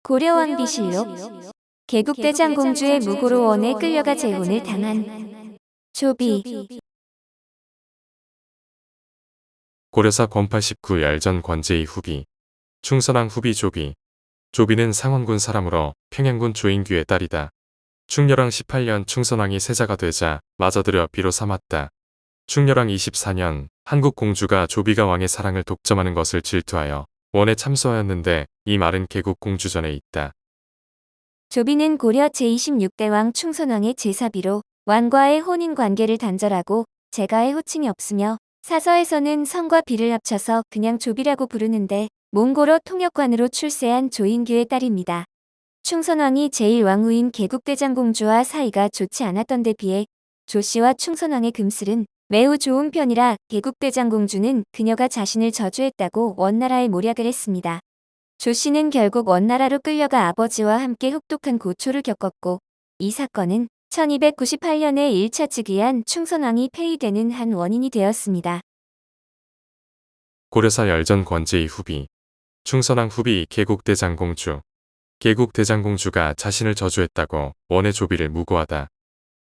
고려왕비실록 개국대장공주의 무고로 원에 끌려가 재혼을 당한 조비. 고려사 권 89 열전 권제의 후비, 충선왕 후비 조비. 조비는 상원군 사람으로 평양군 조인규의 딸이다. 충렬왕 18년 충선왕이 세자가 되자 마저들여 비로 삼았다. 충렬왕 24년 한국 공주가 조비가 왕의 사랑을 독점하는 것을 질투하여 원에 참소하였는데 이 말은 개국 공주전에 있다. 조비는 고려 제26대 왕 충선왕의 제사비로 왕과의 혼인 관계를 단절하고 제가의 호칭이 없으며 사서에서는 성과 비를 합쳐서 그냥 조비라고 부르는데 몽고로 통역관으로 출세한 조인규의 딸입니다. 충선왕이 제1왕후인 개국대장공주와 사이가 좋지 않았던 데 비해 조씨와 충선왕의 금슬은 매우 좋은 편이라 개국대장공주는 그녀가 자신을 저주했다고 원나라에 모략을 했습니다. 조씨는 결국 원나라로 끌려가 아버지와 함께 혹독한 고초를 겪었고 이 사건은 1298년에 1차 즉위한 충선왕이 폐위되는 한 원인이 되었습니다. 고려사 열전 권제의 후비, 충선왕 후비 개국대장공주. 개국대장공주가 자신을 저주했다고 원의 조비를 무고하다.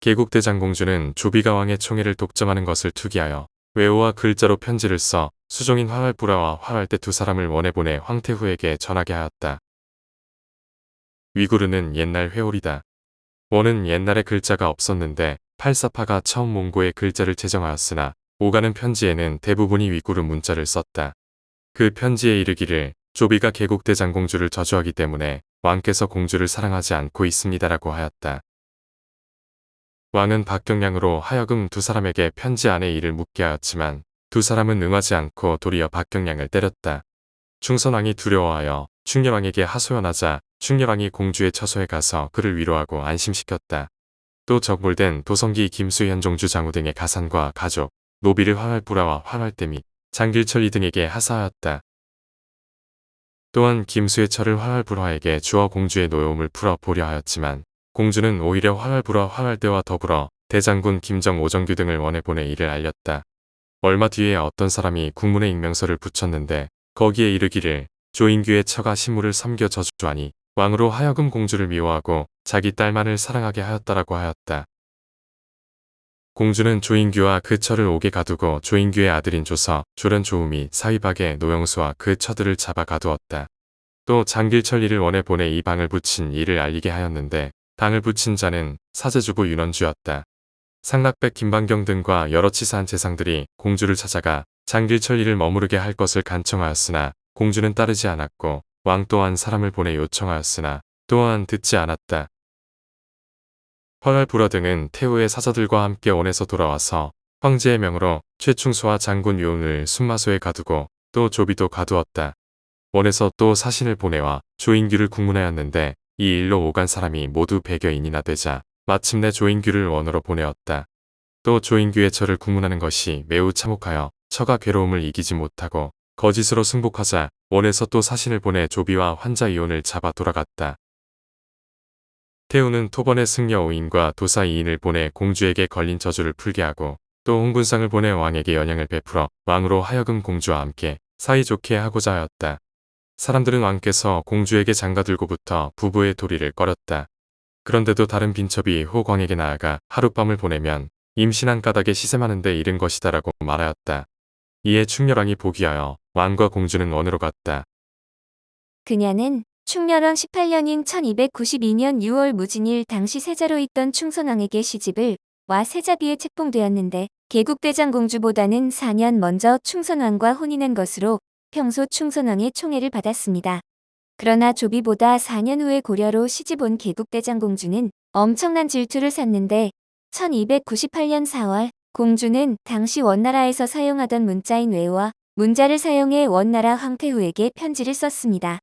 개국대장공주는 조비가 왕의 총애를 독점하는 것을 투기하여 외호와 글자로 편지를 써 수종인 화활부라와 화활대 두 사람을 원에 보내 황태후에게 전하게 하였다. 위구르는 옛날 회오리다. 원은 옛날에 글자가 없었는데 팔사파가 처음 몽고의 글자를 제정하였으나 오가는 편지에는 대부분이 위구르 문자를 썼다. 그 편지에 이르기를 조비가 개국대장공주를 저주하기 때문에 왕께서 공주를 사랑하지 않고 있습니다라고 하였다. 왕은 박경량으로 하여금 두 사람에게 편지 안에 이를 묻게 하였지만 두 사람은 응하지 않고 도리어 박경량을 때렸다. 충선왕이 두려워하여 충렬왕에게 하소연하자 충렬왕이 공주의 처소에 가서 그를 위로하고 안심시켰다. 또 적몰된 도성기 김수현종주 장우 등의 가산과 가족, 노비를 화활부라와 화활대 및 장길철이 등에게 하사하였다. 또한 김수의 철을 화활불화에게 주어 공주의 노여움을 풀어보려 하였지만 공주는 오히려 화활불화 화활대와 더불어 대장군 김정 오정규 등을 원해 보내 이를 알렸다. 얼마 뒤에 어떤 사람이 국문에 익명서를 붙였는데 거기에 이르기를 조인규의 처가 신무를 섬겨 저주하니 왕으로 하여금 공주를 미워하고 자기 딸만을 사랑하게 하였다라고 하였다. 공주는 조인규와 그 처를 옥에 가두고 조인규의 아들인 조서, 조련 조음이 사위박의 노영수와 그 처들을 잡아 가두었다. 또 장길철 이를 원해 보내 이 방을 붙인 이를 알리게 하였는데 방을 붙인 자는 사제주부 윤원주였다. 상락백 김방경 등과 여러 치사한 재상들이 공주를 찾아가 장길철 이를 머무르게 할 것을 간청하였으나 공주는 따르지 않았고 왕 또한 사람을 보내 요청하였으나 또한 듣지 않았다. 화활불화 등은 태후의 사저들과 함께 원에서 돌아와서 황제의 명으로 최충수와 장군 유운을 순마소에 가두고 또 조비도 가두었다. 원에서 또 사신을 보내와 조인규를 국문하였는데 이 일로 오간 사람이 모두 100여인이나 되자 마침내 조인규를 원으로 보내었다. 또 조인규의 처를 국문하는 것이 매우 참혹하여 처가 괴로움을 이기지 못하고 거짓으로 승복하자 원에서 또 사신을 보내 조비와 환자 이혼을 잡아 돌아갔다. 태후는 토번의 승려 5인과 도사 2인을 보내 공주에게 걸린 저주를 풀게 하고 또 홍군상을 보내 왕에게 연양을 베풀어 왕으로 하여금 공주와 함께 사이좋게 하고자 하였다. 사람들은 왕께서 공주에게 장가들고부터 부부의 도리를 꺼렸다. 그런데도 다른 빈첩이 호광에게 나아가 하룻밤을 보내면 임신한 까닭에 시샘하는데 이른 것이다라고 말하였다. 이에 충렬왕이 보기하여 왕과 공주는 원으로 갔다. 그녀는 충렬왕 18년인 1292년 6월 무진일 당시 세자로 있던 충선왕에게 시집을 와 세자비에 책봉되었는데 개국대장공주보다는 4년 먼저 충선왕과 혼인한 것으로 평소 충선왕의 총애를 받았습니다. 그러나 조비보다 4년 후에 고려로 시집 온 개국대장공주는 엄청난 질투를 샀는데 1298년 4월 공주는 당시 원나라에서 사용하던 문자인 외와 문자를 사용해 원나라 황태후에게 편지를 썼습니다.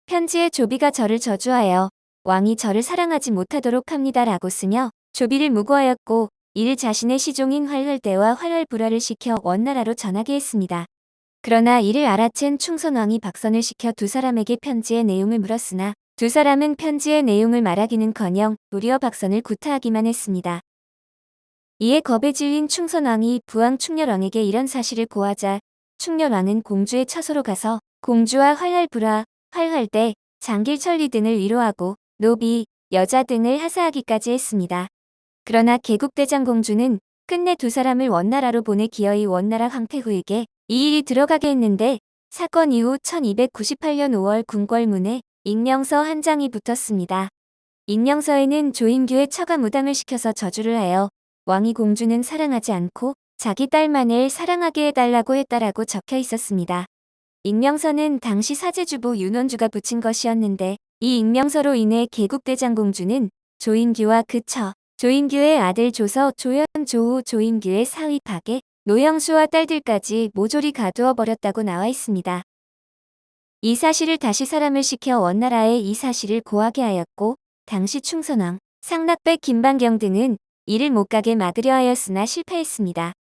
편지에 조비가 저를 저주하여 왕이 저를 사랑하지 못하도록 합니다라고 쓰며 조비를 무고하였고 이를 자신의 시종인 활활대와 활활불화를 시켜 원나라로 전하게 했습니다. 그러나 이를 알아챈 충선왕이 박선을 시켜 두 사람에게 편지의 내용을 물었으나 두 사람은 편지의 내용을 말하기는커녕 도리어 박선을 구타하기만 했습니다. 이에 겁에 질린 충선왕이 부왕 충렬왕에게 이런 사실을 고하자 충렬왕은 공주의 처소로 가서 공주와 활활불화, 활활대, 장길천리 등을 위로하고 노비, 여자 등을 하사하기까지 했습니다. 그러나 개국대장공주는 끝내 두 사람을 원나라로 보내 기어이 원나라 황태후에게 이 일이 들어가게 했는데 사건 이후 1298년 5월 궁궐문에 익명서 한 장이 붙었습니다. 익명서에는 조인규의 처가 무당을 시켜서 저주를 하여 왕이 공주는 사랑하지 않고 자기 딸만을 사랑하게 해달라고 했다라고 적혀 있었습니다. 익명서는 당시 사제주부 윤원주가 붙인 것이었는데 이 익명서로 인해 개국대장공주는 조인규와 그 처, 조인규의 아들 조서, 조연, 조후, 조인규의 사위 박애, 노영수와 딸들까지 모조리 가두어 버렸다고 나와 있습니다. 이 사실을 다시 사람을 시켜 원나라에 이 사실을 고하게 하였고 당시 충선왕, 상락백 김반경 등은 이를 못 가게 막으려 하였으나 실패했습니다.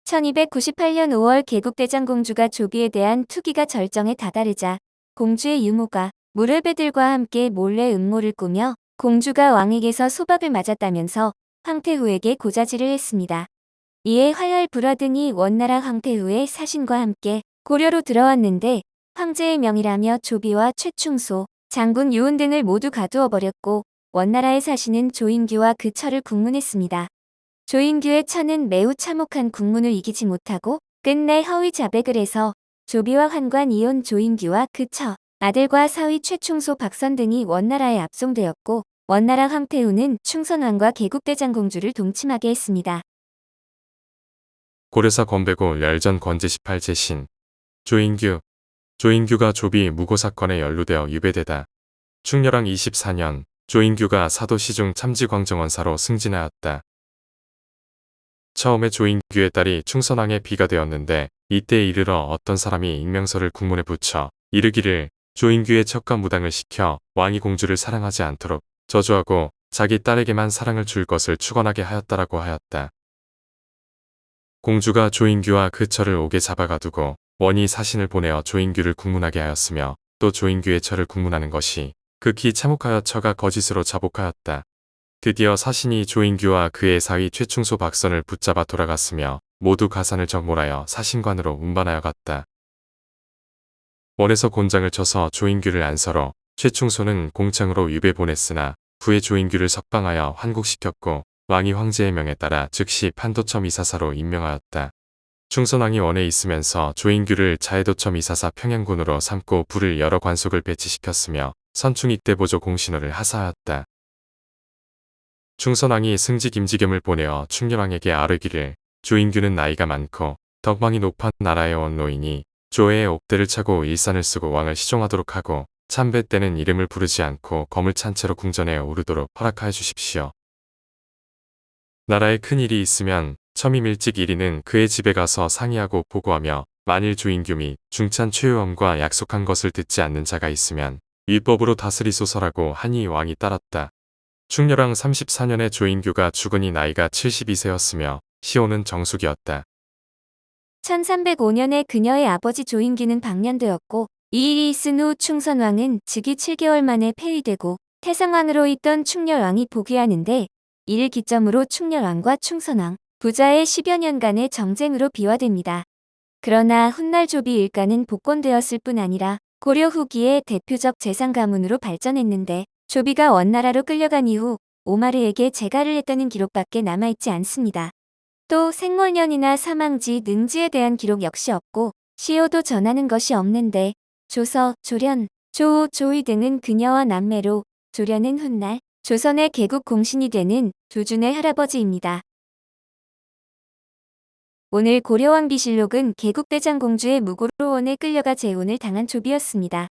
1298년 5월 개국대장공주가 조비에 대한 투기가 절정에 다다르자 공주의 유모가 무르베들과 함께 몰래 음모를 꾸며 공주가 왕에게서 소박을 맞았다면서 황태후에게 고자질을 했습니다. 이에 활활 불화등이 원나라 황태후의 사신과 함께 고려로 들어왔는데 황제의 명이라며 조비와 최충소, 장군 유은 등을 모두 가두어 버렸고 원나라의 사신은 조인규와 그 처를 국문했습니다. 조인규의 처는 매우 참혹한 국문을 이기지 못하고 끝내 허위 자백을 해서 조비와 환관 이혼 조인규와 그 처, 아들과 사위 최충소 박선 등이 원나라에 압송되었고 원나라 황태후는 충선왕과 개국대장공주를 동침하게 했습니다. 고려사 권배고 열전 권제 18제 신 조인규가 조비 무고 사건에 연루되어 유배되다. 충렬왕 24년 조인규가 사도 시중 참지광정원사로 승진하였다. 처음에 조인규의 딸이 충선왕의 비가 되었는데 이때에 이르러 어떤 사람이 익명서를 국문에 붙여 이르기를 조인규의 척과 무당을 시켜 왕이 공주를 사랑하지 않도록 저주하고 자기 딸에게만 사랑을 줄 것을 축원하게 하였다라고 하였다. 공주가 조인규와 그 처를 옥에 잡아가두고 원이 사신을 보내어 조인규를 국문하게 하였으며 또 조인규의 처를 국문하는 것이 극히 참혹하여 처가 거짓으로 자복하였다. 드디어 사신이 조인규와 그의 사위 최충소 박선을 붙잡아 돌아갔으며 모두 가산을 적몰하여 사신관으로 운반하여 갔다. 원에서 곤장을 쳐서 조인규를 안서러 최충소는 공창으로 유배 보냈으나 후에 조인규를 석방하여 환국시켰고 왕이 황제의 명에 따라 즉시 판도첨 이사사로 임명하였다. 충선왕이 원에 있으면서 조인규를 자해도첨 이사사 평양군으로 삼고 부를 여러 관속을 배치시켰으며 선충익대 보조 공신호를 하사하였다. 충선왕이 승지 김지겸을 보내어 충렬왕에게 아뢰기를 조인규는 나이가 많고 덕망이 높은 나라의 원로이니 조의 옥대를 차고 일산을 쓰고 왕을 시종하도록 하고 참배 때는 이름을 부르지 않고 검을 찬 채로 궁전에 오르도록 허락하여 주십시오. 나라에 큰 일이 있으면 첨임 일찍 1위는 그의 집에 가서 상의하고 보고하며 만일 조인규 및 중찬 최유엄과 약속한 것을 듣지 않는 자가 있으면 율법으로 다스리소서라고 하니 왕이 따랐다. 충렬왕 34년에 조인규가 죽으니 나이가 72세였으며 시호는 정숙이었다. 1305년에 그녀의 아버지 조인규는 방련되었고 이 일이 있은 후 충선왕은 즉위 7개월 만에 폐위되고 태상왕으로 있던 충렬왕이 복위하는데 이를 기점으로 충렬왕과 충선왕, 부자의 10여 년간의 정쟁으로 비화됩니다. 그러나 훗날 조비 일가는 복권되었을 뿐 아니라 고려 후기에 대표적 재상 가문으로 발전했는데 조비가 원나라로 끌려간 이후 오마르에게 재가를 했다는 기록밖에 남아있지 않습니다. 또 생월년이나 사망지, 능지에 대한 기록 역시 없고 시호도 전하는 것이 없는데 조서, 조련, 조호, 조의 등은 그녀와 남매로 조련은 훗날 조선의 개국 공신이 되는 두준의 할아버지입니다. 오늘 고려왕비실록은 개국대장공주의 무고로 원에 끌려가 재혼을 당한 조비였습니다.